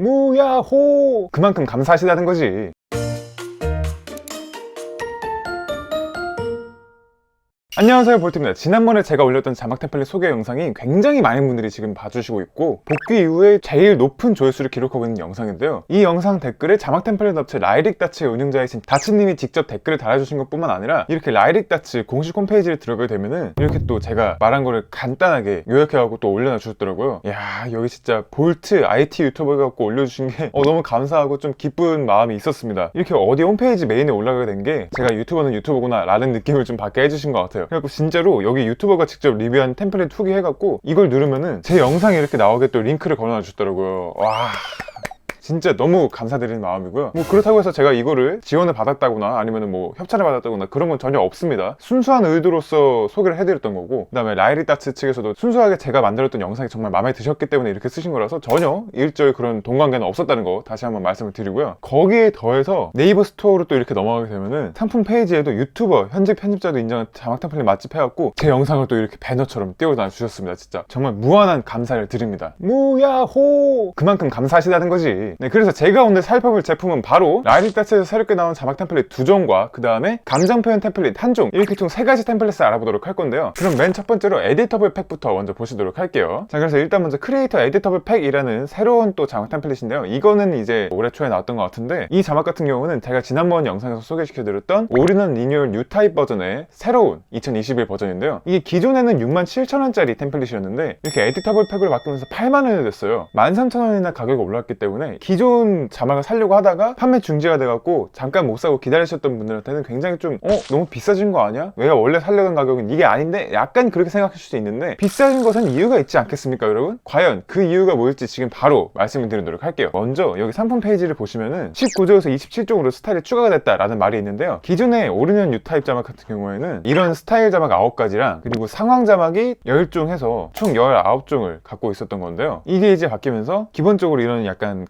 무야호! 그만큼 감사하시다는 거지. 안녕하세요, 볼트입니다. 지난번에 제가 올렸던 자막 템플릿 소개 영상이 굉장히 많은 분들이 지금 봐주시고 있고 복귀 이후에 제일 높은 조회수를 기록하고 있는 영상인데요, 이 영상 댓글에 자막 템플릿 업체 라이릭다츠의 운영자이신 다츠님이 직접 댓글을 달아주신 것 뿐만 아니라 이렇게 라이릭다츠 공식 홈페이지를 들어가게 되면은 이렇게 또 제가 말한 거를 간단하게 요약해갖고 또 올려놔 주셨더라고요. 야, 여기 진짜 볼트 IT 유튜버가 갖고 올려주신 게 너무 감사하고 좀 기쁜 마음이 있었습니다. 이렇게 어디 홈페이지 메인에 올라가게 된 게 제가 유튜버는 유튜버구나 라는 느낌을 좀 받게 해주신 것 같아요. 그래갖고 진짜로 여기 유튜버가 직접 리뷰한 템플릿 후기 해갖고 이걸 누르면은 제 영상이 이렇게 나오게 또 링크를 걸어놔 주셨더라고요. 와, 진짜 너무 감사드리는 마음이고요. 뭐 그렇다고 해서 제가 이거를 지원을 받았다거나 아니면 뭐 협찬을 받았다거나 그런 건 전혀 없습니다. 순수한 의도로서 소개를 해드렸던 거고, 그 다음에 라이릭다츠 측에서도 순수하게 제가 만들었던 영상이 정말 마음에 드셨기 때문에 이렇게 쓰신 거라서 전혀 일절 그런 동관계는 없었다는 거 다시 한번 말씀을 드리고요. 거기에 더해서 네이버 스토어로 또 이렇게 넘어가게 되면은 상품 페이지에도 유튜버, 현직 편집자도 인정한 자막 템플릿 맛집 해갖고 제 영상을 또 이렇게 배너처럼 띄워놔 주셨습니다. 진짜 정말 무한한 감사를 드립니다. 무야호! 그만큼 감사하시다는 거지. 네, 그래서 제가 오늘 살펴볼 제품은 바로 라이릭다츠에서 새롭게 나온 자막 템플릿 2종과 그 다음에 감정 표현 템플릿 1종, 이렇게 총 3가지 템플릿을 알아보도록 할 건데요. 그럼 맨 첫 번째로 에디터블 팩부터 먼저 보시도록 할게요. 자, 그래서 일단 먼저 크리에이터 에디터블 팩이라는 새로운 또 자막 템플릿인데요. 이거는 이제 올해 초에 나왔던 것 같은데, 이 자막 같은 경우는 제가 지난번 영상에서 소개시켜드렸던 올인원 리뉴얼 뉴타입 버전의 새로운 2021 버전인데요. 이게 기존에는 67,000원짜리 템플릿이었는데 이렇게 에디터블 팩으로 바꾸면서 80,000원이 됐어요. 13,000원이나 가격이 올랐기 때문에 기존 자막을 사려고 하다가 판매 중지가 돼갖고 잠깐 못 사고 기다리셨던 분들한테는 굉장히 좀 너무 비싸진 거 아니야? 내가 원래 살려던 가격은 이게 아닌데? 약간 그렇게 생각하실 수도 있는데, 비싸진 것은 이유가 있지 않겠습니까, 여러분? 과연 그 이유가 뭘지 지금 바로 말씀을 드리도록 할게요. 먼저 여기 상품 페이지를 보시면은 19조에서 27종으로 스타일이 추가가 됐다라는 말이 있는데요, 기존의 올인원 뉴타입 자막 같은 경우에는 이런 스타일 자막 9가지랑 그리고 상황 자막이 10종 해서 총 19종을 갖고 있었던 건데요, 이게 이제 바뀌면서 기본적으로 이런 약간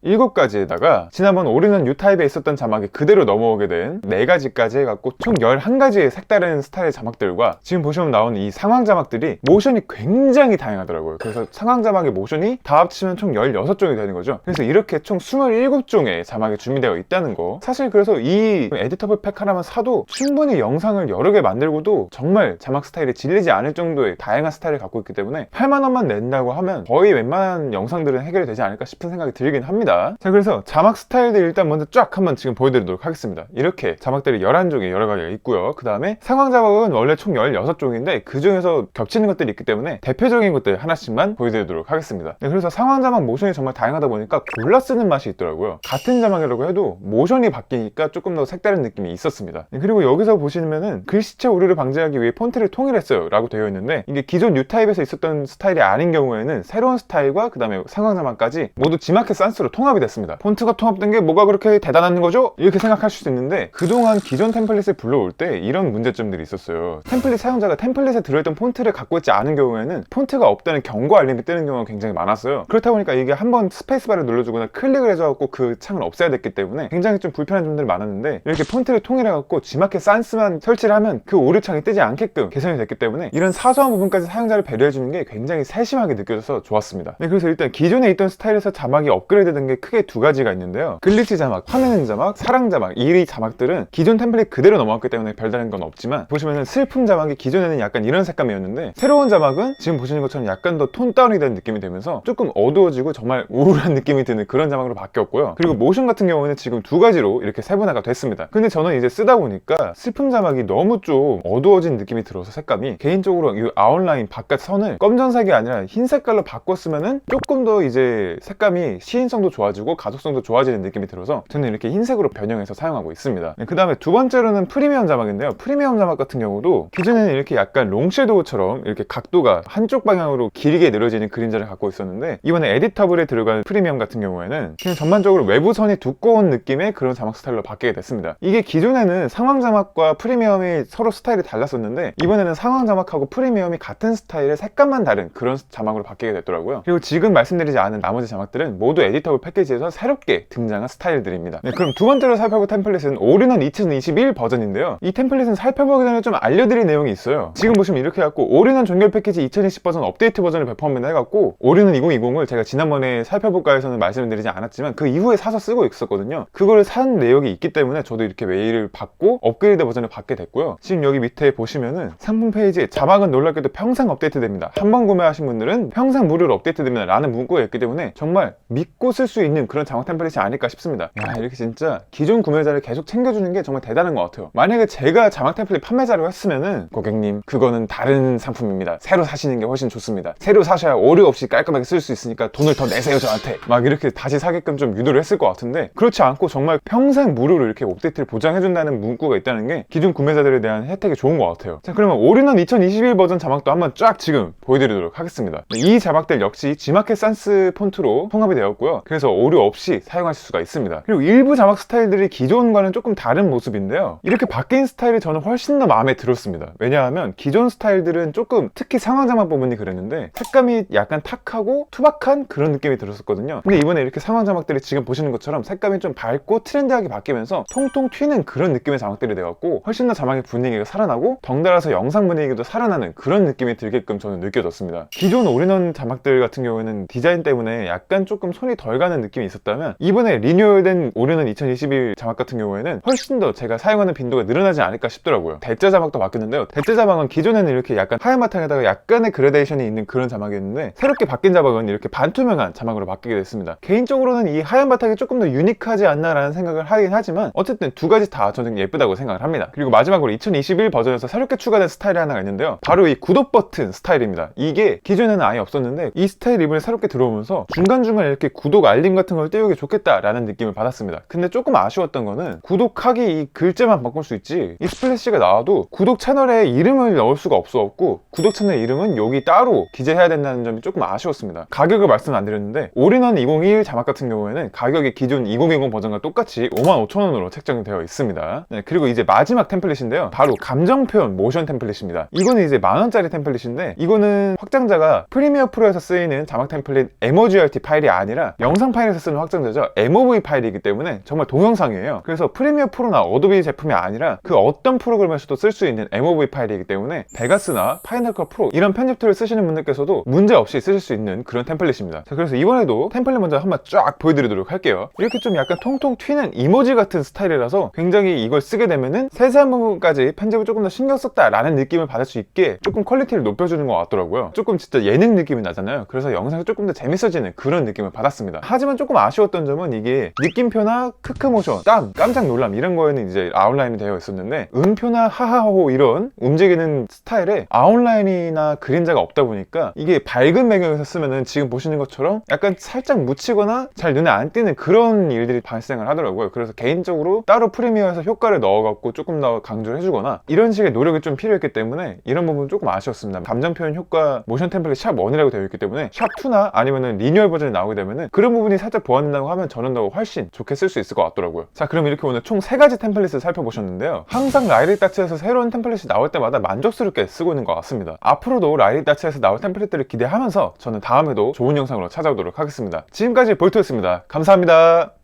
7가지에다가 지난번 올인원 뉴타입에 있었던 자막이 그대로 넘어오게 된 4가지까지 해갖고 총 11가지의 색다른 스타일의 자막들과 지금 보시면 나오는 이 상황 자막들이 모션이 굉장히 다양하더라고요. 그래서 상황 자막의 모션이 다 합치면 총 16종이 되는 거죠. 그래서 이렇게 총 27종의 자막이 준비되어 있다는 거, 사실 그래서 이 에디터블 팩 하나만 사도 충분히 영상을 여러 개 만들고도 정말 자막 스타일이 질리지 않을 정도의 다양한 스타일을 갖고 있기 때문에 80,000원만 낸다고 하면 거의 웬만한 영상들은 해결이 되지 않을까 싶은 생각이 들긴 합니다. 자, 그래서 자막 스타일들 일단 먼저 쫙 한번 지금 보여드리도록 하겠습니다. 이렇게 자막들이 11종의 여러 가지가 있고요. 그 다음에 상황 자막은 원래 총 16종인데 그 중에서 겹치는 것들이 있기 때문에 대표적인 것들 하나씩만 보여드리도록 하겠습니다. 네, 그래서 상황 자막 모션이 정말 다양하다 보니까 골라 쓰는 맛이 있더라고요. 같은 자막이라고 해도 모션이 바뀌니까 조금 더 색다른 느낌이 있었습니다. 네, 그리고 여기서 보시면은 글씨체 오류를 방지하기 위해 폰트를 통일했어요 라고 되어 있는데, 이게 기존 뉴타입에서 있었던 스타일이 아닌 경우에는 새로운 스타일과 그 다음에 상황 자막까지 모두 지마켓 산스로 통합이 됐습니다. 폰트가 통합된 게 뭐가 그렇게 대단한 거죠? 이렇게 생각하실 수 있는데, 그동안 기존 템플릿을 불러올 때 이런 문제점들이 있었어요. 템플릿 사용자가 템플릿에 들어있던 폰트를 갖고 있지 않은 경우에는 폰트가 없다는 경고 알림이 뜨는 경우가 굉장히 많았어요. 그렇다 보니까 이게 한번 스페이스바를 눌러주거나 클릭을 해줘갖고 그 창을 없애야 됐기 때문에 굉장히 좀 불편한 점들이 많았는데, 이렇게 폰트를 통일해갖고 지마켓 산스만 설치를 하면 그 오류창이 뜨지 않게끔 개선이 됐기 때문에 이런 사소한 부분까지 사용자를 배려해주는 게 굉장히 세심하게 느껴져서 좋았습니다. 네, 그래서 일단 기존에 있던 스타일에서 자막이 업그레이드 된 게 크게 2가지가 있는데요, 글리치 자막, 화내는 자막, 사랑 자막, 이 자막들은 기존 템플릿 그대로 넘어왔기 때문에 별다른 건 없지만, 보시면은 슬픔 자막이 기존에는 약간 이런 색감이었는데 새로운 자막은 지금 보시는 것처럼 약간 더 톤 다운이 된 느낌이 되면서 조금 어두워지고 정말 우울한 느낌이 드는 그런 자막으로 바뀌었고요. 그리고 모션 같은 경우는 지금 2가지로 이렇게 세분화가 됐습니다. 근데 저는 이제 쓰다 보니까 슬픔 자막이 너무 좀 어두워진 느낌이 들어서 색감이, 개인적으로 이 아웃라인 바깥 선을 검정색이 아니라 흰 색깔로 바꿨으면은 조금 더 이제 색감이 시인성도 좋아지고 가독성도 좋아지는 느낌이 들어서 저는 이렇게 흰색으로 변형해서 사용하고 있습니다. 그 다음에 2번째로는 프리미엄 자막인데요, 프리미엄 자막 같은 경우도 기존에는 이렇게 약간 롱섀도우처럼 이렇게 각도가 한쪽 방향으로 길게 늘어지는 그림자를 갖고 있었는데, 이번에 에디터블에 들어간 프리미엄 같은 경우에는 그냥 전반적으로 외부선이 두꺼운 느낌의 그런 자막 스타일로 바뀌게 됐습니다. 이게 기존에는 상황 자막과 프리미엄이 서로 스타일이 달랐었는데, 이번에는 상황 자막하고 프리미엄이 같은 스타일의 색감만 다른 그런 자막으로 바뀌게 됐더라고요. 그리고 지금 말씀드린 말씀드리지 않은 나머지 자막들은 모두 에디터블 패키지에서 새롭게 등장한 스타일들입니다. 네, 그럼 두 번째로 살펴볼 템플릿은 올인원 2021 버전인데요. 이 템플릿은 살펴보기 전에 좀 알려드릴 내용이 있어요. 지금 보시면 이렇게 해갖고 올인원 종결 패키지 2020 버전 업데이트 버전을 배포합니다 해갖고 올인원 2020을 제가 지난번에 살펴볼까에서는 말씀드리지 않았지만 그 이후에 사서 쓰고 있었거든요. 그거를 산 내역이 있기 때문에 저도 이렇게 메일을 받고 업그레이드 버전을 받게 됐고요. 지금 여기 밑에 보시면은 상품 페이지에 자막은 놀랍게도 평생 업데이트 됩니다. 한번 구매하신 분들은 평생 무료로 업데이트 됩니다 라는 문구가 있기 때문에 정말 믿고 쓸 수 있는 그런 자막 템플릿이 아닐까 싶습니다. 야, 이렇게 진짜 기존 구매자를 계속 챙겨주는 게 정말 대단한 것 같아요. 만약에 제가 자막 템플릿 판매자라고 했으면은 고객님 그거는 다른 상품입니다. 새로 사시는 게 훨씬 좋습니다. 새로 사셔야 오류 없이 깔끔하게 쓸 수 있으니까 돈을 더 내세요 저한테, 막 이렇게 다시 사게끔 좀 유도를 했을 것 같은데, 그렇지 않고 정말 평생 무료로 이렇게 업데이트를 보장해준다는 문구가 있다는 게 기존 구매자들에 대한 혜택이 좋은 것 같아요. 자, 그러면 올인원 2021 버전 자막도 한번 쫙 지금 보여드리도록 하겠습니다. 이 자막들 역시 G마켓 산스 폰트로 통합이 되었고요. 그래서 오류 없이 사용하실 수가 있습니다. 그리고 일부 자막 스타일들이 기존과는 조금 다른 모습인데요. 이렇게 바뀐 스타일이 저는 훨씬 더 마음에 들었습니다. 왜냐하면 기존 스타일들은 조금, 특히 상황 자막 부분이 그랬는데 색감이 약간 탁하고 투박한 그런 느낌이 들었었거든요. 근데 이번에 이렇게 상황 자막들이 지금 보시는 것처럼 색감이 좀 밝고 트렌디하게 바뀌면서 통통 튀는 그런 느낌의 자막들이 되었고, 훨씬 더 자막의 분위기가 살아나고 덩달아서 영상 분위기도 살아나는 그런 느낌이 들게끔 저는 느껴졌습니다. 기존 올인원 자막들 같은 경우에는 디자인 때문에 약간 조금 손이 덜 가는 느낌이 있었다면, 이번에 리뉴얼된 올인원 2021 자막 같은 경우에는 훨씬 더 제가 사용하는 빈도가 늘어나지 않을까 싶더라고요. 대자 자막도 바뀌었는데요. 대자 자막은 기존에는 이렇게 약간 하얀 바탕에다가 약간의 그라데이션이 있는 그런 자막이었는데, 새롭게 바뀐 자막은 이렇게 반투명한 자막으로 바뀌게 됐습니다. 개인적으로는 이 하얀 바탕이 조금 더 유니크하지 않나라는 생각을 하긴 하지만, 어쨌든 두 가지 다 저는 예쁘다고 생각을 합니다. 그리고 마지막으로 2021 버전에서 새롭게 추가된 스타일이 하나가 있는데요. 바로 이 구독 버튼 스타일입니다. 이게 기존에는 아예 없었는데 이 스타일 이번에 새롭게 들어오면서 중간중간 이렇게 구독 알림 같은 걸 띄우기 좋겠다라는 느낌을 받았습니다. 근데 조금 아쉬웠던 거는 구독하기 이 글자만 바꿀 수 있지, 이 스플래시가 나와도 구독 채널에 이름을 넣을 수가 없었고, 구독 채널 이름은 여기 따로 기재해야 된다는 점이 조금 아쉬웠습니다. 가격을 말씀 안 드렸는데 올인원 2021 자막 같은 경우에는 가격이 기존 2020 버전과 똑같이 55,000원으로 책정되어 있습니다. 네, 그리고 이제 마지막 템플릿인데요. 바로 감정표현 모션 템플릿입니다. 이거는 이제 만원짜리 템플릿인데, 이거는 확장자가 프리미어 프로에서 쓰이는 자막 템플릿 MOGRT 파일이 아니라 영상 파일에서 쓰는 확장자죠. MOV 파일이기 때문에 정말 동영상이에요. 그래서 프리미어 프로나 어도비 제품이 아니라 그 어떤 프로그램에서도 쓸 수 있는 MOV 파일이기 때문에 베가스나 파이널 컷 프로 이런 편집 툴을 쓰시는 분들께서도 문제없이 쓰실 수 있는 그런 템플릿입니다. 자, 그래서 이번에도 템플릿 먼저 한번 쫙 보여드리도록 할게요. 이렇게 좀 약간 통통 튀는 이모지 같은 스타일이라서 굉장히 이걸 쓰게 되면은 세세한 부분까지 편집을 조금 더 신경 썼다 라는 느낌을 받을 수 있게 조금 퀄리티를 높여주는 것 같더라고요. 조금 진짜 예능 느낌이 나잖아요. 그래서 영상이 조금 더 재밌어지는 그런 느낌을 받았습니다. 하지만 조금 아쉬웠던 점은 이게 느낌표나 크크 모션, 깜짝 놀람 이런 거에는 이제 아웃라인이 되어 있었는데, 음표나 하하호 이런 움직이는 스타일에 아웃라인이나 그림자가 없다 보니까 이게 밝은 배경에서 쓰면은 지금 보시는 것처럼 약간 살짝 묻히거나 잘 눈에 안 띄는 그런 일들이 발생을 하더라고요. 그래서 개인적으로 따로 프리미어에서 효과를 넣어갖고 조금 더 강조를 해주거나 이런 식의 노력이 좀 필요했기 때문에 이런 부분 조금 아쉬웠습니다. 감정 표현 효과 모션 템플릿 샵1이라고 되어 있기 때문에 샵2나 아니면은 리뉴얼 버전이 나오게 되면은 그런 부분이 살짝 보완된다고 하면 저는 더 훨씬 좋게 쓸 수 있을 것 같더라고요. 자, 그럼 이렇게 오늘 총 3가지 템플릿을 살펴보셨는데요. 항상 라이릭 다츠에서 새로운 템플릿이 나올 때마다 만족스럽게 쓰고 있는 것 같습니다. 앞으로도 라이릭 다츠에서 나올 템플릿들을 기대하면서 저는 다음에도 좋은 영상으로 찾아오도록 하겠습니다. 지금까지 볼트였습니다. 감사합니다.